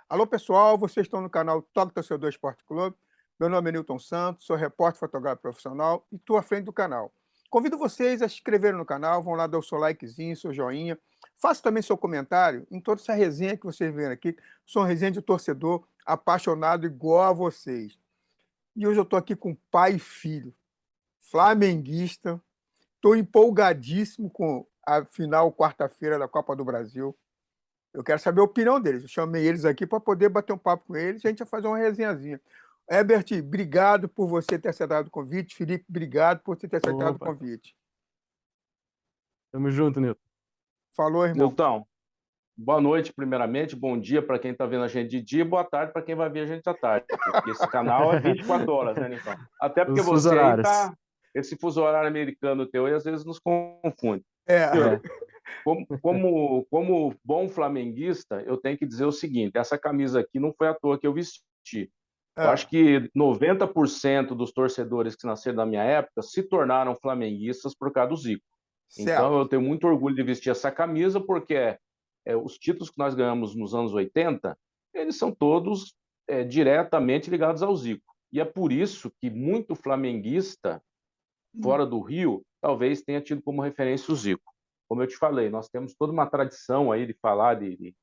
Alô, pessoal, vocês estão no canal Toque Torcedor Esporte Clube. Meu nome é Newton Santos, sou repórter fotógrafo profissional e estou à frente do canal. Convido vocês a se inscreverem no canal, vão lá dar o seu likezinho, seu joinha. Faça também seu comentário em toda essa resenha que vocês veem aqui. Sou uma resenha de torcedor apaixonado igual a vocês. E hoje eu estou aqui com pai e filho, flamenguista. Estou empolgadíssimo com a final quarta-feira da Copa do Brasil. Eu quero saber a opinião deles. Eu chamei eles aqui para poder bater um papo com eles e a gente vai fazer uma resenhazinha. Herbert, obrigado por você ter aceitado o convite. Felipe, obrigado por você ter aceitado o Opa, convite. tamo junto, Nilton. Falou, irmão. Nilton, boa noite, primeiramente. Bom dia para quem está vendo a gente de dia, boa tarde para quem vai ver a gente à tarde, porque esse canal é 24 horas, né, Nilton? Até porque Os fusos você aí horários. tá. Esse fuso horário americano teu aí às vezes nos confunde. É, É, Como bom flamenguista, eu tenho que dizer o seguinte: essa camisa aqui não foi à toa que eu vesti. Eu é, acho que 90% dos torcedores que nasceram na minha época se tornaram flamenguistas por causa do Zico. Então, eu certo. tenho muito orgulho de vestir essa camisa, porque os títulos que nós ganhamos nos anos 80, eles são todos diretamente ligados ao Zico. E é por isso que muito flamenguista fora do Rio talvez tenha tido como referência o Zico. Como eu te falei, nós temos toda uma tradição aí de falar de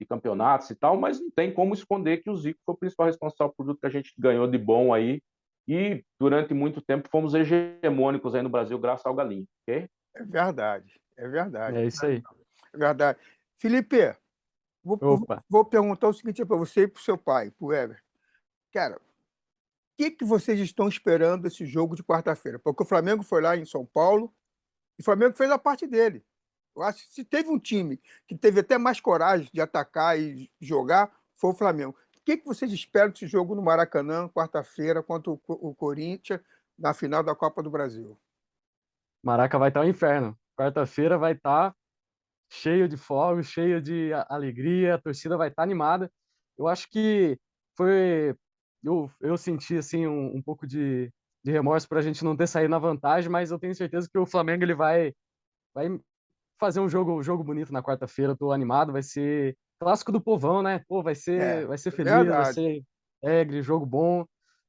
campeonatos e tal, mas não tem como esconder que o Zico foi o principal responsável por tudo que a gente ganhou de bom aí. E durante muito tempo fomos hegemônicos aí no Brasil, graças ao Galinho, ok? É verdade. É verdade. é isso aí. É verdade. Felipe, Opa, vou perguntar o seguinte para você e para o seu pai, para o Herbert. Cara, o que vocês estão esperando desse jogo de quarta-feira? Porque o Flamengo foi lá em São Paulo e o Flamengo fez a parte dele. Eu acho que se teve um time que teve até mais coragem de atacar e jogar, foi o Flamengo. O que vocês esperam desse jogo no Maracanã, quarta-feira, contra o Corinthians, na final da Copa do Brasil? Maraca vai estar um inferno. Quarta-feira vai estar cheio de fogos, cheio de alegria, a torcida vai estar animada. Eu acho que foi. Eu senti assim um pouco de remorso por a gente não ter saído na vantagem, mas eu tenho certeza que o Flamengo ele vai fazer um jogo bonito na quarta-feira. Eu tô animado, vai ser clássico do povão, né? Pô, É, vai ser é feliz, vai verdade. ser alegre, jogo bom.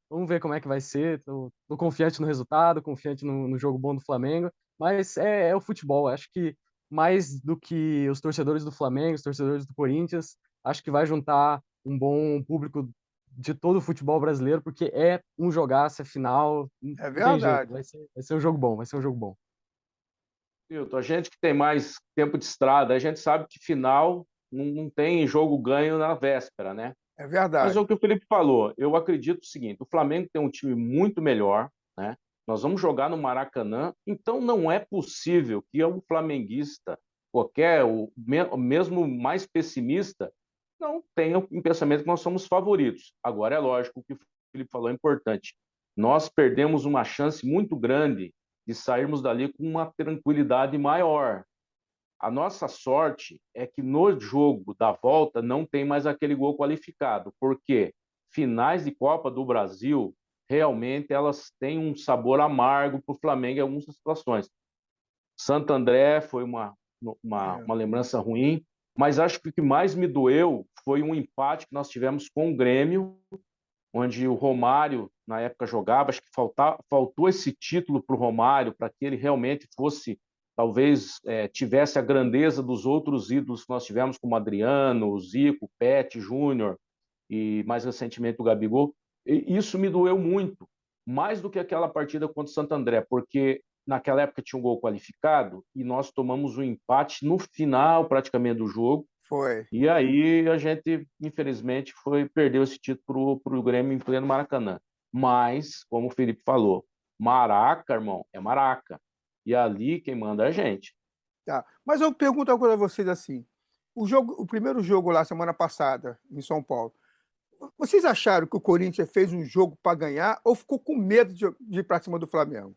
Vamos ver como é que vai ser. Tô confiante no resultado, confiante no jogo bom do Flamengo. Mas é o futebol. Acho que mais do que os torcedores do Flamengo, os torcedores do Corinthians, acho que vai juntar um bom público de todo o futebol brasileiro, porque é um jogaço, é final, É não tem jeito. verdade. Vai ser um jogo bom, vai ser um jogo bom. Milton, a gente que tem mais tempo de estrada, a gente sabe que final não tem jogo ganho na véspera, né? É Mas é verdade. o que o Felipe falou. Eu acredito o seguinte: o Flamengo tem um time muito melhor, né? Nós vamos jogar no Maracanã, então não é possível que um flamenguista, qualquer, mesmo mais pessimista, não tenha um pensamento que nós somos favoritos. Agora, é lógico, o que o Felipe falou é importante. Nós perdemos uma chance muito grande de sairmos dali com uma tranquilidade maior. A nossa sorte é que no jogo da volta não tem mais aquele gol qualificado, porque finais de Copa do Brasil realmente elas têm um sabor amargo para o Flamengo em algumas situações. Santo André foi É, uma lembrança ruim, mas acho que o que mais me doeu foi um empate que nós tivemos com o Grêmio, onde o Romário, na época, jogava. Acho que faltou esse título para o Romário, para que ele realmente fosse, talvez, tivesse a grandeza dos outros ídolos que nós tivemos, como Adriano, Zico, Pet, Júnior e, mais recentemente, o Gabigol. E isso me doeu muito, mais do que aquela partida contra o Santo André, porque naquela época tinha um gol qualificado e nós tomamos um empate no final, praticamente, do jogo, foi. e aí a gente, infelizmente, perdeu esse título para o Grêmio em pleno Maracanã. Mas, como o Felipe falou, Maraca, irmão, é Maraca. E ali quem manda é a gente. Tá. Mas eu pergunto agora a vocês assim: o primeiro jogo lá, semana passada, em São Paulo, vocês acharam que o Corinthians fez um jogo para ganhar ou ficou com medo de ir para cima do Flamengo?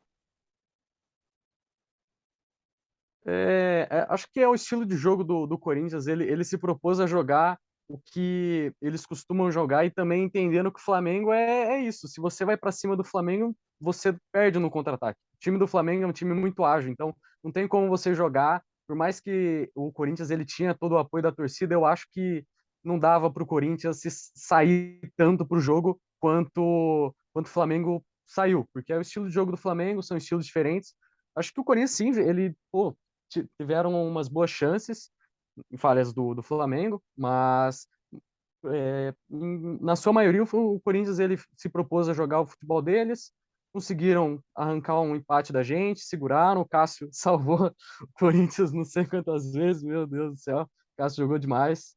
Acho que é o estilo de jogo do Corinthians. Ele se propôs a jogar o que eles costumam jogar e também entendendo que o Flamengo é isso. Se você vai para cima do Flamengo, você perde no contra-ataque. O time do Flamengo é um time muito ágil, então não tem como você jogar. Por mais que o Corinthians ele tinha todo o apoio da torcida, eu acho que não dava para o Corinthians se sair tanto para o jogo quanto o Flamengo saiu, porque é o estilo de jogo do Flamengo, são estilos diferentes. Acho que o Corinthians, sim, ele, pô, tiveram umas boas chances em falhas do Flamengo, mas na sua maioria o Corinthians ele se propôs a jogar o futebol deles, conseguiram arrancar um empate da gente, seguraram, o Cássio salvou o Corinthians não sei quantas vezes, meu Deus do céu, o Cássio jogou demais.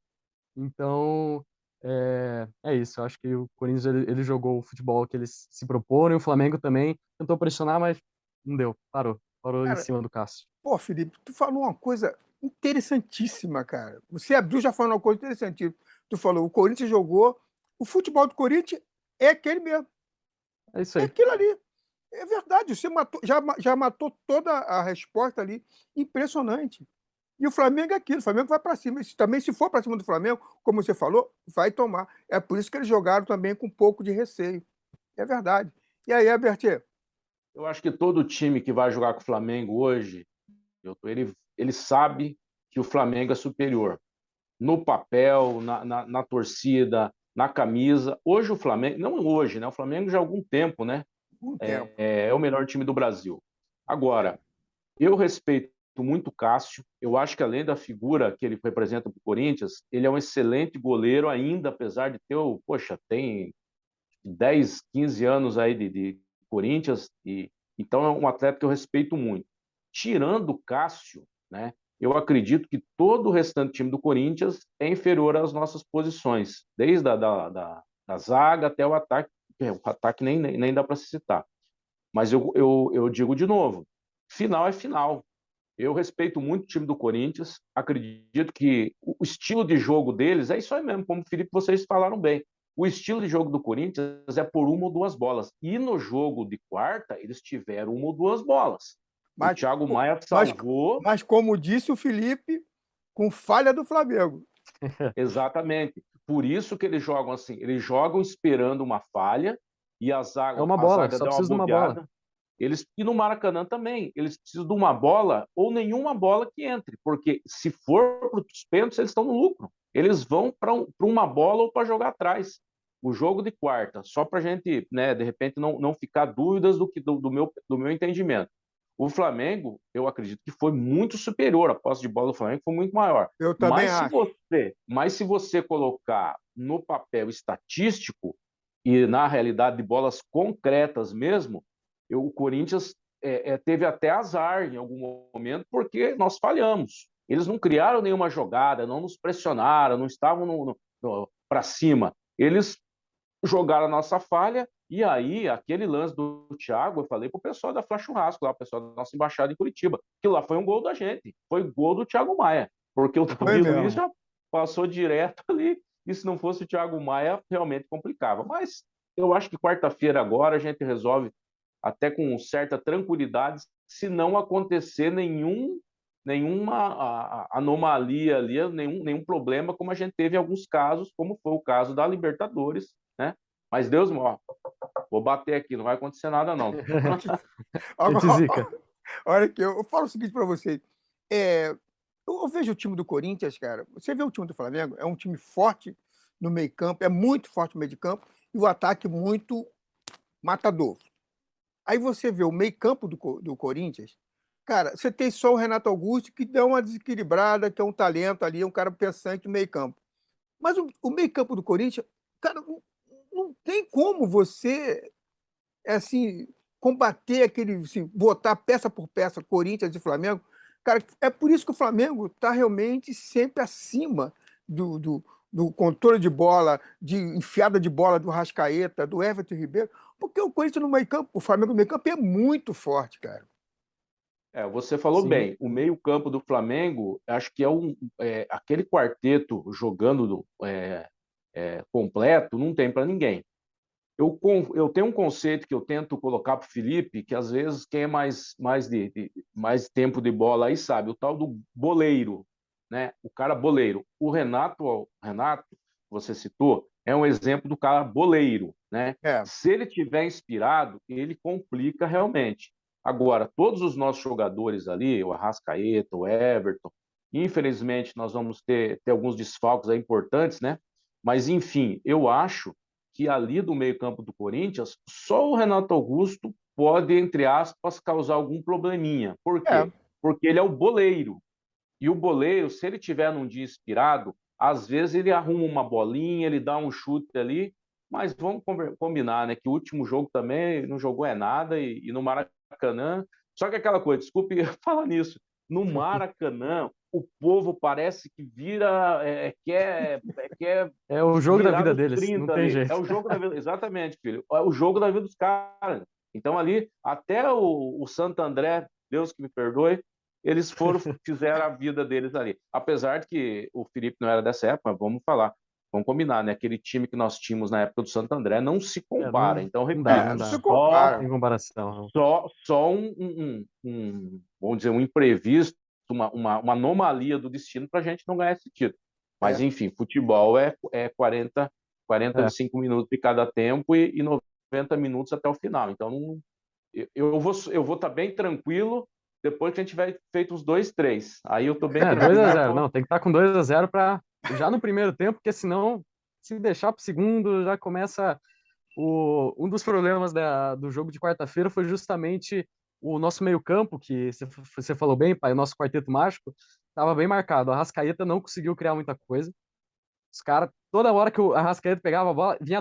Então, é isso. Eu acho que o Corinthians ele jogou o futebol que eles se proporam, e o Flamengo também tentou pressionar, mas não deu. Parou em Cara, cima do Cássio. pô, Felipe, tu falou uma coisa interessantíssima, cara. Você abriu já falando uma coisa interessantíssima. Tu falou, o Corinthians jogou, o futebol do Corinthians é aquele mesmo, É isso é aí. aquilo ali. É verdade, você matou, já matou toda a resposta ali. Impressionante. E o Flamengo é aquilo, o Flamengo vai para cima. Também, se for para cima do Flamengo, como você falou, vai tomar. É por isso que eles jogaram também com um pouco de receio. É verdade. E aí, Alberti? Eu acho que todo time que vai jogar com o Flamengo hoje, ele sabe que o Flamengo é superior. No papel, na torcida, na camisa. Hoje o Flamengo, não hoje, né? O Flamengo já há algum tempo, né? Um tempo. É o melhor time do Brasil. Agora, eu respeito muito o Cássio. Eu acho que além da figura que ele representa para o Corinthians, ele é um excelente goleiro ainda, apesar de ter, poxa, tem 10, 15 anos aí de Corinthians, e então é um atleta que eu respeito muito. Tirando o Cássio, né, eu acredito que todo o restante time do Corinthians é inferior às nossas posições, desde da zaga até o ataque nem dá para se citar. Mas eu digo de novo, final é final. Eu respeito muito o time do Corinthians, acredito que o estilo de jogo deles é isso aí mesmo, como o Felipe, vocês falaram bem. O estilo de jogo do Corinthians é por uma ou duas bolas. E no jogo de quarta, eles tiveram uma ou duas bolas. O Mas, Thiago Maia mas, salvou. mas como disse o Felipe, com falha do Flamengo. Exatamente. Por isso que eles jogam assim. Eles jogam esperando uma falha e a É zaga, uma a bola, zaga só dá uma precisa de uma bola. bobeada. E no Maracanã também, eles precisam de uma bola ou nenhuma bola que entre, porque se for para os pênaltis, eles estão no lucro. Eles vão para uma bola ou para jogar atrás. O jogo de quarta, só para a gente, né, de repente, não ficar dúvidas do meu entendimento. O Flamengo, eu acredito que foi muito superior. A posse de bola do Flamengo foi muito maior. Eu também acho. Mas se você colocar no papel estatístico e na realidade de bolas concretas mesmo, o Corinthians teve até azar em algum momento porque nós falhamos. Eles não criaram nenhuma jogada, não nos pressionaram, não estavam para cima. Eles jogaram a nossa falha e aí aquele lance do Thiago, eu falei para o pessoal da Fla Churrasco, lá, o pessoal da nossa embaixada em Curitiba, que lá foi um gol da gente, foi gol do Thiago Maia, porque o Foi Davi Luiz mesmo. já passou direto ali, e se não fosse o Thiago Maia, realmente complicava. Mas eu acho que quarta-feira agora a gente resolve até com certa tranquilidade, se não acontecer nenhuma anomalia ali, nenhum problema, como a gente teve em alguns casos, como foi o caso da Libertadores, né? Mas Deus, ó, vou bater aqui, não vai acontecer nada, não. Gente Agora, zica. olha aqui, eu falo o seguinte para vocês. É, eu vejo o time do Corinthians, cara. Você vê o time do Flamengo, é um time forte no meio-campo, é muito forte no meio de campo, e o ataque muito matador. Aí você vê o meio-campo do Corinthians, cara, você tem só o Renato Augusto, que dá uma desequilibrada, que é um talento ali, é um cara pensante no meio-campo. Mas o meio-campo do Corinthians, cara, não tem como você, assim, combater aquele, assim, botar peça por peça Corinthians e Flamengo. Cara, é por isso que o Flamengo está realmente sempre acima do controle de bola, de enfiada de bola do Rascaeta, do Everton Ribeiro, porque o Corinthians no meio-campo, o Flamengo no meio-campo é muito forte, cara. Você falou Sim. bem, o meio-campo do Flamengo, acho que aquele quarteto jogando completo, não tem para ninguém. Eu tenho um conceito que eu tento colocar para o Felipe, que às vezes quem é mais tempo de bola aí sabe, o tal do boleiro, né? O cara boleiro. O Renato, você citou, é um exemplo do cara boleiro, né? É, Se ele tiver inspirado, ele complica realmente. Agora, todos os nossos jogadores ali, o Arrascaeta, o Everton, Infelizmente, nós vamos ter alguns desfalques aí importantes, né? Mas, enfim, eu acho que ali do meio-campo do Corinthians, só o Renato Augusto pode, entre aspas, causar algum probleminha. Por É, quê? Porque ele é o boleiro. E o boleiro, se ele tiver num dia inspirado, às vezes ele arruma uma bolinha, ele dá um chute ali, mas vamos combinar, né? Que o último jogo também não jogou é nada, e no Maracanã. Só que aquela coisa, desculpe falar nisso, no Maracanã, o povo parece que vira, quer É o jogo da virar vida nos deles, não 30 tem ali. É jeito. o jogo da vida, exatamente, filho. É o jogo da vida dos caras. Então ali, até o Santo André, Deus que me perdoe, eles fizeram a vida deles ali. Apesar de que o Felipe não era dessa época, vamos falar, vamos combinar, né? Aquele time que nós tínhamos na época do Santo André não se compara. Não, Então, não dá, repito, não não se dá. compara. Sem comparação. vamos dizer, um imprevisto, uma anomalia do destino para a gente não ganhar esse título. Mas, É, enfim, futebol é 40, É, 45 minutos de cada tempo e 90 minutos até o final. Então, eu vou estar bem tranquilo depois que a gente tiver feito os 2-3. Aí eu estou bem dois tranquilo a que eu zero. tô. Não, tem que estar com 2-0 para já no primeiro tempo, porque senão, se deixar para o segundo, já começa. Um dos problemas do jogo de quarta-feira foi justamente o nosso meio-campo, que você falou bem, pai, o nosso quarteto mágico, estava bem marcado. A Arrascaeta não conseguiu criar muita coisa. Os caras, toda hora que o Arrascaeta pegava a bola, já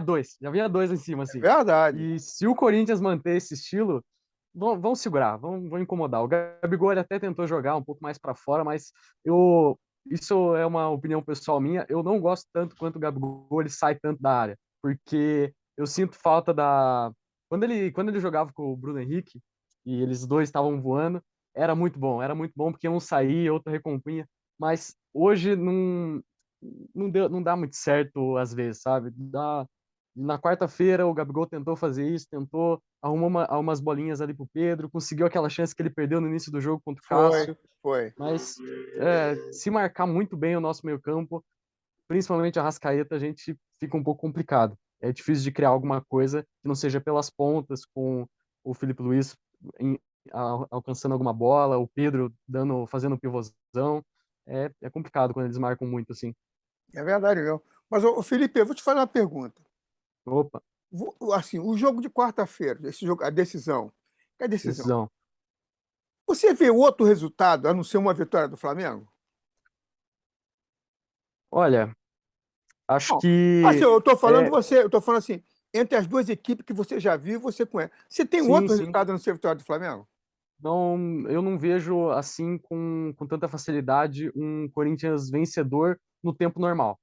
vinha dois em cima, é assim. verdade. E se o Corinthians manter esse estilo, vão segurar, vão incomodar. O Gabigol ele até tentou jogar um pouco mais para fora, mas isso é uma opinião pessoal minha. Eu não gosto tanto quanto o Gabigol ele sai tanto da área, porque eu sinto falta da quando ele jogava com o Bruno Henrique e eles dois estavam voando, era muito bom porque um saía, outro recompunha, mas hoje não dá muito certo às vezes, sabe? Na quarta-feira, o Gabigol tentou fazer isso, tentou arrumar umas bolinhas ali pro Pedro, conseguiu aquela chance que ele perdeu no início do jogo contra o Foi, Cássio, foi. mas se marcar muito bem o nosso meio-campo, principalmente a Rascaeta, a gente fica um pouco complicado. É difícil de criar alguma coisa que não seja pelas pontas, com o Felipe Luiz alcançando alguma bola, o Pedro fazendo um pivôzão. É complicado quando eles marcam muito assim. É verdade mesmo. Mas, ô, Felipe, eu vou te fazer uma pergunta. Opa, Assim, o jogo de quarta-feira, esse jogo, a decisão. Que é a decisão? decisão. Você vê outro resultado, a não ser uma vitória do Flamengo? Olha, acho Não. Assim, que eu estou falando é, você, eu estou falando assim, entre as duas equipes que você já viu, você conhece. Você tem sim, outro sim. resultado a não ser a vitória do Flamengo? Não, eu não vejo assim com tanta facilidade um Corinthians vencedor no tempo normal.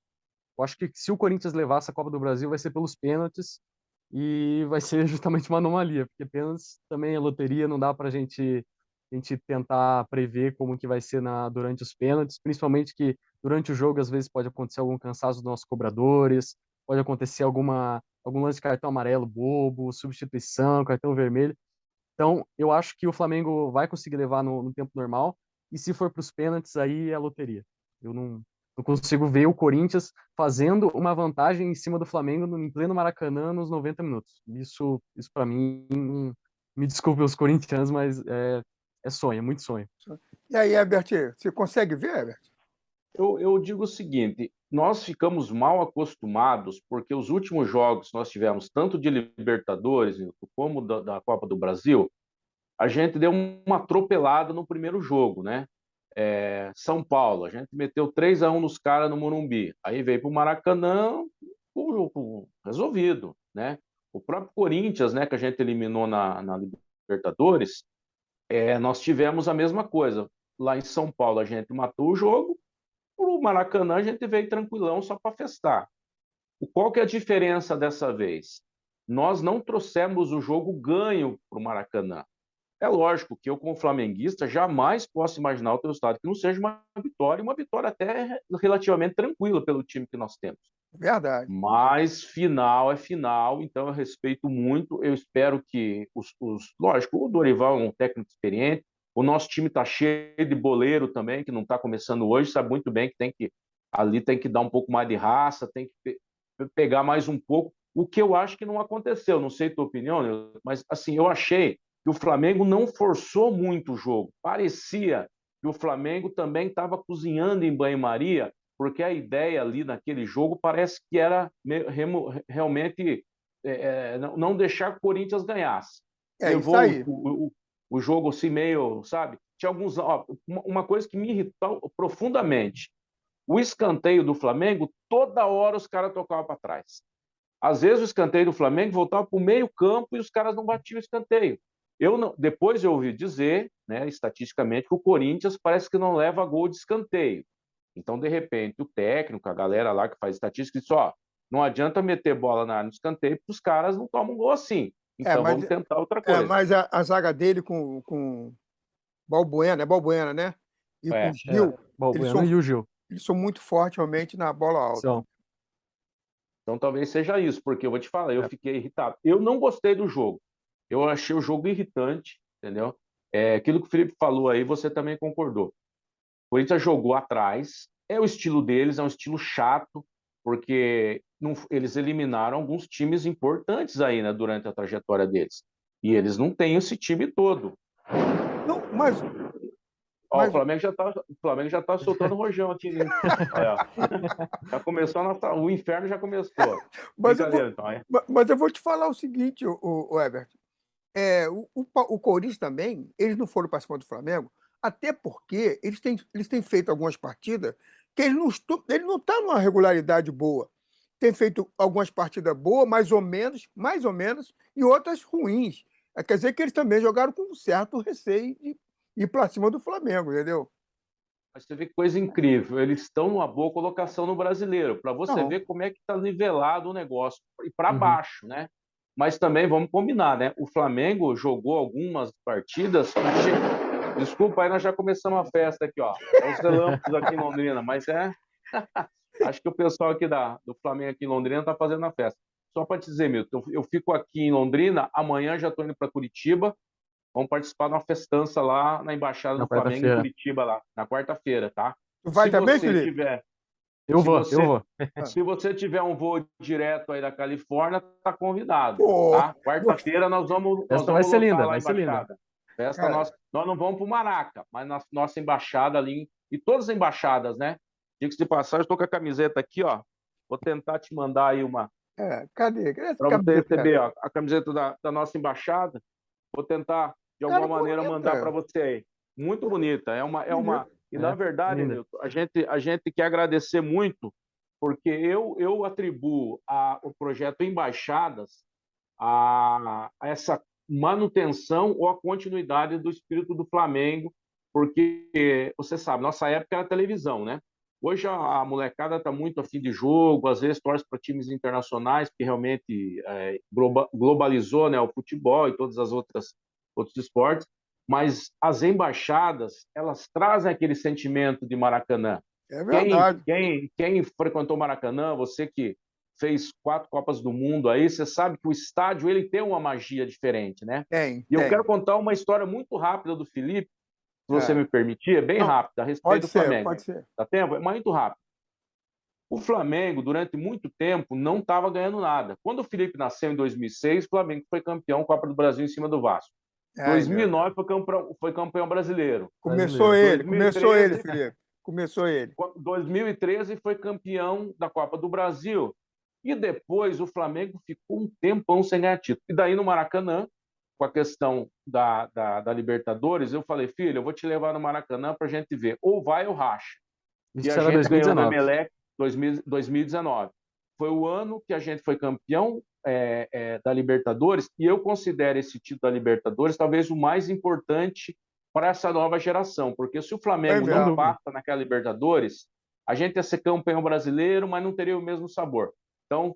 Eu acho que se o Corinthians levar essa Copa do Brasil vai ser pelos pênaltis e vai ser justamente uma anomalia, porque pênaltis também é loteria, não dá para a gente tentar prever como que vai ser durante os pênaltis, principalmente que durante o jogo às vezes pode acontecer algum cansaço dos nossos cobradores, pode acontecer algum lance de cartão amarelo bobo, substituição, cartão vermelho. Então, eu acho que o Flamengo vai conseguir levar no tempo normal. E se for para os pênaltis, aí é loteria. Eu não consigo ver o Corinthians fazendo uma vantagem em cima do Flamengo em pleno Maracanã nos 90 minutos. Isso para mim, me desculpe os corintianos, mas é sonho, é muito sonho. E aí, Herbert, você consegue ver, Herbert? Eu digo o seguinte: nós ficamos mal acostumados porque os últimos jogos que nós tivemos, tanto de Libertadores como da Copa do Brasil, a gente deu uma atropelada no primeiro jogo, né? São Paulo, a gente meteu 3-1 nos caras no Morumbi. Aí veio para o Maracanã, resolvido, né? O próprio Corinthians, né, que a gente eliminou na Libertadores, nós tivemos a mesma coisa. Lá em São Paulo, a gente matou o jogo, o Maracanã a gente veio tranquilão só para festar. Qual que é a diferença dessa vez? Nós não trouxemos o jogo ganho para o Maracanã. É lógico que eu, como flamenguista, jamais posso imaginar outro resultado que não seja uma vitória até relativamente tranquila pelo time que nós temos. Verdade. Mas final é final, então eu respeito muito. Eu espero que lógico, o Dorival é um técnico experiente, o nosso time está cheio de boleiro também, que não está começando hoje, sabe muito bem que ali tem que dar um pouco mais de raça, tem que pegar mais um pouco, o que eu acho que não aconteceu. Não sei a tua opinião, mas assim, eu achei que o Flamengo não forçou muito o jogo. Parecia que o Flamengo também estava cozinhando em banho-maria, porque a ideia ali naquele jogo parece que era realmente não deixar que o Corinthians ganhasse. É isso Levou aí. o jogo assim meio, sabe? Tinha alguns. Ó, uma coisa que me irritou profundamente. O escanteio do Flamengo, toda hora os caras tocavam para trás. Às vezes o escanteio do Flamengo voltava para o meio campo e os caras não batiam o escanteio. Depois eu ouvi dizer, né, estatisticamente, que o Corinthians parece que não leva gol de escanteio. Então, de repente, o técnico, a galera lá que faz estatística, disse: ó, não adianta meter bola na área no escanteio, porque os caras não tomam gol assim. É, Então, mas, vamos tentar outra coisa. mas a zaga dele com Balbuena, é Balbuena, né? E com É, Gil, eles Balbuena são, e o Gil. eles são muito fortes realmente na bola alta. São. então, talvez seja isso, porque eu vou te falar, eu É. fiquei irritado. Eu não gostei do jogo. Eu achei o jogo irritante, entendeu? Aquilo que o Felipe falou aí, você também concordou. O Corinthians jogou atrás, é o estilo deles, é um estilo chato, porque eles eliminaram alguns times importantes aí, né, durante a trajetória deles. E eles não têm esse time todo. Não, Ó, mas o Flamengo já tá soltando rojão aqui, hein? Olha, já começou o inferno já começou. Mas eu vou, Brincadeira, então, é? mas eu vou te falar o seguinte, o Herbert. O Corinthians também, eles não foram para cima do Flamengo, até porque eles têm feito algumas partidas que eles não estão numa regularidade boa. Tem feito algumas partidas boas, mais ou menos, e outras ruins. Quer dizer que eles também jogaram com um certo receio de ir para cima do Flamengo, entendeu? Mas você vê que coisa incrível. Eles estão numa boa colocação no brasileiro, para você Não. ver como é que está nivelado o negócio. E para Uhum. baixo, né? Mas também vamos combinar, né? O Flamengo jogou algumas partidas. Desculpa, aí nós já começamos a festa aqui, ó. É os relâmpagos aqui em Londrina, mas acho que o pessoal aqui do Flamengo aqui em Londrina está fazendo a festa. Só para te dizer, Milton, eu fico aqui em Londrina, amanhã já estou indo para Curitiba. Vamos participar de uma festança lá na Embaixada Na do Flamengo em quarta-feira. Curitiba, lá, na quarta-feira, tá? Tu vai Se também, você Felipe? tiver, Eu se vou, eu você, vou. Ah. se você tiver um voo direto aí da Califórnia, tá convidado, Pô, tá? Quarta-feira nós Esta vai vamos ser lotar linda, lá a vai ser linda. embaixada. Festa cara, nós não vamos para o Maraca, mas nossa embaixada ali, e todas as embaixadas, né? Diga-se de passagem, estou com a camiseta aqui, ó. Vou tentar te mandar aí uma, cadê? Cadê essa para você camiseta? receber, ó, a camiseta da nossa embaixada. Vou tentar, de Cara, alguma maneira, mandar para bonita. você aí. Muito bonita. Bonito. E, na É verdade, linda. Milton, a gente quer agradecer muito, porque eu atribuo o projeto Embaixadas a essa manutenção ou a continuidade do espírito do Flamengo, porque, você sabe, nossa época era televisão, né? Hoje a molecada está muito afim de jogo, às vezes torce para times internacionais, que realmente globalizou, né, o futebol e todas as outros esportes, mas as embaixadas, elas trazem aquele sentimento de Maracanã. É Quem, verdade. quem, quem frequentou Maracanã, você que fez 4 Copas do Mundo aí, você sabe que o estádio ele tem uma magia diferente, né? Tem, E eu quero tem. contar uma história muito rápida do Felipe, se você É. me permitir, é bem Não, rápida, a respeito pode do ser, Flamengo. pode ser. Dá tempo? É muito rápido. O Flamengo, durante muito tempo, não estava ganhando nada. Quando o Felipe nasceu em 2006, o Flamengo foi campeão Copa do Brasil em cima do Vasco. É 2009 foi campeão brasileiro. Brasileiro. Começou ele, 2013, Felipe. Começou ele. 2013 foi campeão da Copa do Brasil. E depois o Flamengo ficou um tempão sem ganhar título. E daí no Maracanã, com a questão da Libertadores, eu falei, filho, eu vou te levar no Maracanã para a gente ver. Ou vai ou racha. E a Isso era gente ganhou do 2019. Emelec 2019. Foi o ano que a gente foi campeão da Libertadores, e eu considero esse título da Libertadores talvez o mais importante para essa nova geração, porque se o Foi Flamengo Sem não mesmo. dúvida. passa naquela Libertadores, a gente ia ser campeão brasileiro, mas não teria o mesmo sabor. Então,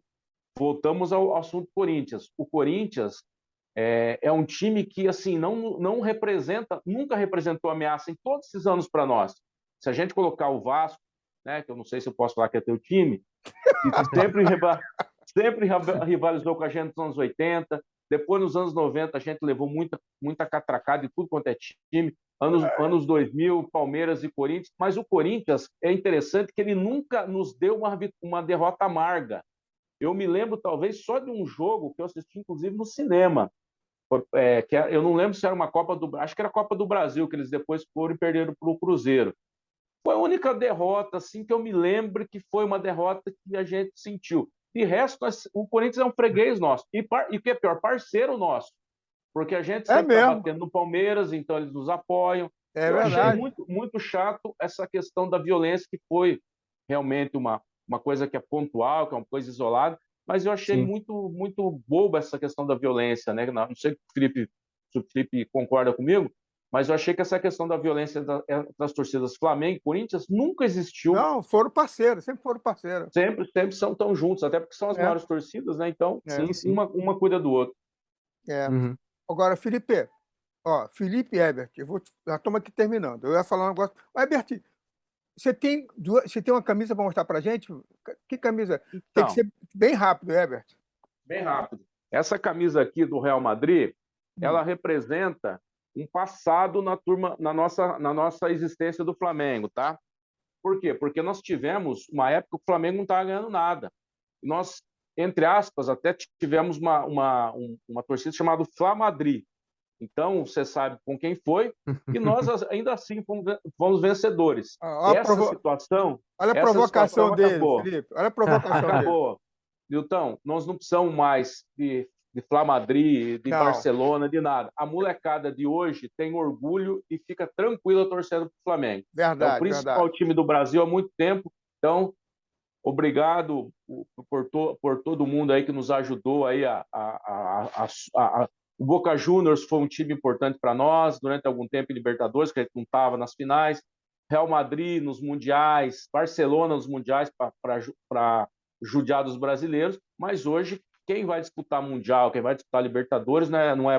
voltamos ao assunto Corinthians. O Corinthians é um time que assim não representa, nunca representou ameaça em todos esses anos para nós. Se a gente colocar o Vasco, né, que eu não sei se eu posso falar que é teu time, que sempre rivalizou com a gente nos anos 80, depois nos anos 90 a gente levou muita catracada de tudo quanto é time, anos 2000, Palmeiras e Corinthians, mas o Corinthians é interessante que ele nunca nos deu uma derrota amarga. Eu me lembro talvez só de um jogo que eu assisti inclusive no cinema, eu não lembro se era uma Copa do... Acho que era a Copa do Brasil, que eles depois foram e perderam para o Cruzeiro. Foi a única derrota assim, que eu me lembro que foi uma derrota que a gente sentiu. De resto, o Corinthians é um freguês nosso. E o que é pior, parceiro nosso. Porque a gente É sempre está mesmo, batendo no Palmeiras, então eles nos apoiam. é Eu achei verdade. muito, muito chato essa questão da violência, que foi realmente uma coisa que é pontual, que é uma coisa isolada, mas eu achei Sim. muito, muito boba essa questão da violência, né? Não sei se o Felipe concorda comigo, mas eu achei que essa questão da violência das torcidas Flamengo e Corinthians nunca existiu. Não, foram parceiros, sempre foram parceiros. Sempre são tão juntos, até porque são as É, maiores torcidas, né? Então, é, Sim, sim. uma cuida do outro. é. Uhum. Agora, Felipe, ó, Felipe e Herbert, já estamos aqui terminando. Eu ia falar um negócio. Ô, Herbert, você tem uma camisa para mostrar para gente? Que camisa? Tem que Então, ser bem rápido, Herbert. bem rápido. Essa camisa aqui do Real Madrid, ela Hum. representa um passado na nossa existência do Flamengo, tá? Por quê? Porque nós tivemos uma época que o Flamengo não estava ganhando nada. Nós, entre aspas, até tivemos uma torcida chamada Fla Madrid. Então, você sabe com quem foi, e nós ainda assim fomos vencedores. Ó, Essa situação, olha a essa provocação situação dele, acabou. Felipe. Olha a provocação dele. Acabou. Nilton, nós não precisamos mais de Fla Madrid, de Não, Barcelona, de nada. A molecada de hoje tem orgulho e fica tranquila torcendo para o Flamengo. É o verdade, principal verdade. time do Brasil há muito tempo. Então, obrigado por todo mundo aí que nos ajudou aí o Boca Juniors foi um time importante para nós durante algum tempo em Libertadores, que a gente não estava nas finais. Real Madrid nos mundiais, Barcelona nos mundiais para judiar dos brasileiros, mas hoje quem vai disputar Mundial, quem vai disputar Libertadores não é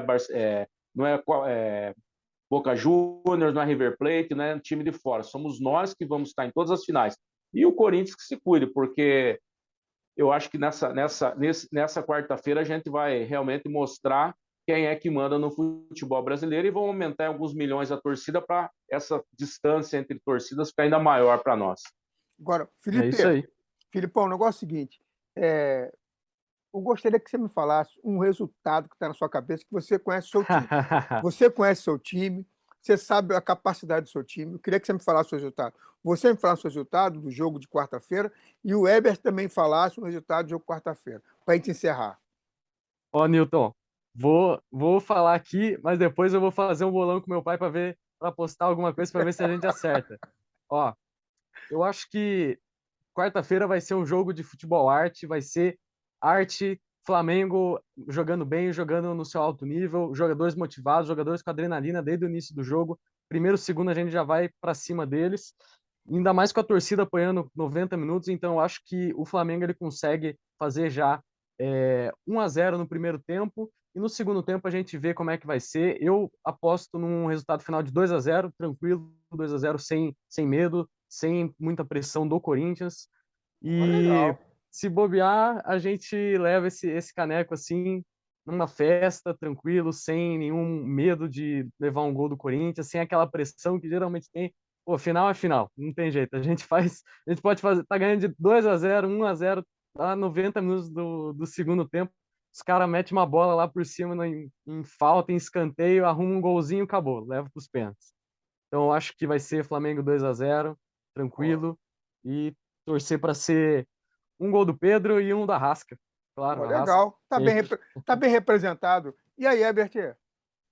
Boca Juniors, não é River Plate, não é time de fora. Somos nós que vamos estar em todas as finais. E o Corinthians que se cuide, porque eu acho que nessa quarta-feira a gente vai realmente mostrar quem é que manda no futebol brasileiro e vão aumentar em alguns milhões a torcida para essa distância entre torcidas ficar ainda maior para nós. Agora, É isso aí. Filipão, o negócio é o seguinte: eu gostaria que você me falasse um resultado que está na sua cabeça, que você conhece o seu time. Você conhece o seu time, você sabe a capacidade do seu time. Eu queria que você me falasse o seu resultado. Você me falasse o seu resultado do jogo de quarta-feira e o Herbert também falasse o resultado do jogo de quarta-feira, para a gente encerrar. Ó, Newton, vou falar aqui, mas depois eu vou fazer um bolão com meu pai para postar alguma coisa para ver se a gente acerta. Ó, eu acho que quarta-feira vai ser um jogo de futebol arte, vai ser arte, Flamengo jogando bem, jogando no seu alto nível, jogadores motivados, jogadores com adrenalina desde o início do jogo. Primeiro, segundo, a gente já vai para cima deles. Ainda mais com a torcida apoiando 90 minutos, então eu acho que o Flamengo ele consegue fazer já 1-0 no primeiro tempo e no segundo tempo a gente vê como é que vai ser. Eu aposto num resultado final de 2-0, tranquilo, 2-0 sem medo, sem muita pressão do Corinthians. Oh, E legal. se bobear, a gente leva esse caneco assim numa festa, tranquilo, sem nenhum medo de levar um gol do Corinthians, sem aquela pressão que geralmente tem. Pô, final é final, não tem jeito. A gente pode fazer, tá ganhando de 2-0, 1-0, tá 90 minutos do segundo tempo. Os caras metem uma bola lá por cima em falta, em escanteio, arruma um golzinho, acabou, leva para os pênaltis. Então eu acho que vai ser Flamengo 2-0, Oh, tranquilo, e torcer para ser um gol do Pedro e um da Rasca. Claro, oh, a Rasca. legal. Tá bem representado. E aí, Herbert?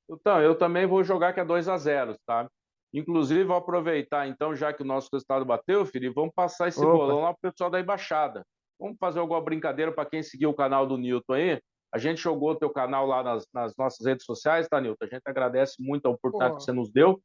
Então, eu também vou jogar que é 2-0, tá? Inclusive, vou aproveitar, então, já que o nosso resultado bateu, Felipe, vamos passar esse Opa, bolão lá pro pessoal da Embaixada. Vamos fazer alguma brincadeira para quem seguiu o canal do Newton aí. A gente jogou o teu canal lá nas nossas redes sociais, tá, Newton? A gente agradece muito a oportunidade que Pô, você nos deu.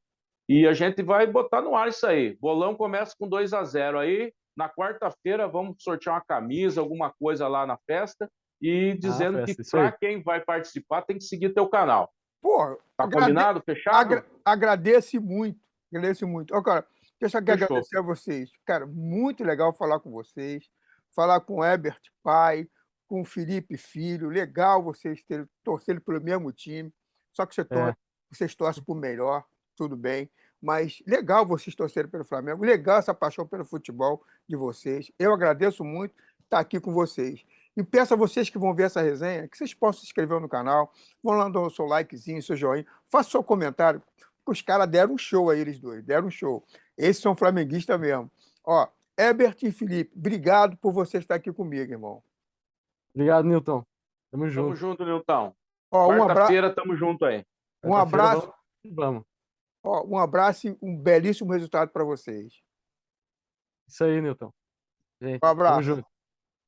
E a gente vai botar no ar isso aí. Bolão começa com 2-0 aí. Na quarta-feira, vamos sortear uma camisa, alguma coisa lá na festa. E a dizendo que festa, isso para aí. quem vai participar tem que seguir teu canal. pô, Tá combinado? Fechado? agradeço muito. Agradeço muito. Ó, cara, deixa eu aqui Fechou. agradecer a vocês. Cara, muito legal falar com vocês. Falar com o Herbert pai, com o Felipe filho. Legal vocês terem torcido pelo mesmo time. Só que É, vocês torcem por melhor, tudo bem. Mas legal vocês torcerem pelo Flamengo. Legal essa paixão pelo futebol de vocês. Eu agradeço muito estar aqui com vocês. E peço a vocês que vão ver essa resenha, que vocês possam se inscrever no canal, vão lá dar o seu likezinho, seu joinha, faça seu comentário, porque os caras deram um show aí, eles dois, deram um show. Esses são flamenguistas mesmo. Ó, Herbert e Felipe, obrigado por você estar aqui comigo, irmão. Obrigado, Nilton. Tamo Tamo junto. junto, Nilton. Ó, Quarta-feira, tamo junto aí. um Quarta-feira abraço, vamos. ó, um abraço e um belíssimo resultado para vocês. Isso aí, Nilton. Gente, Um tamo abraço. junto.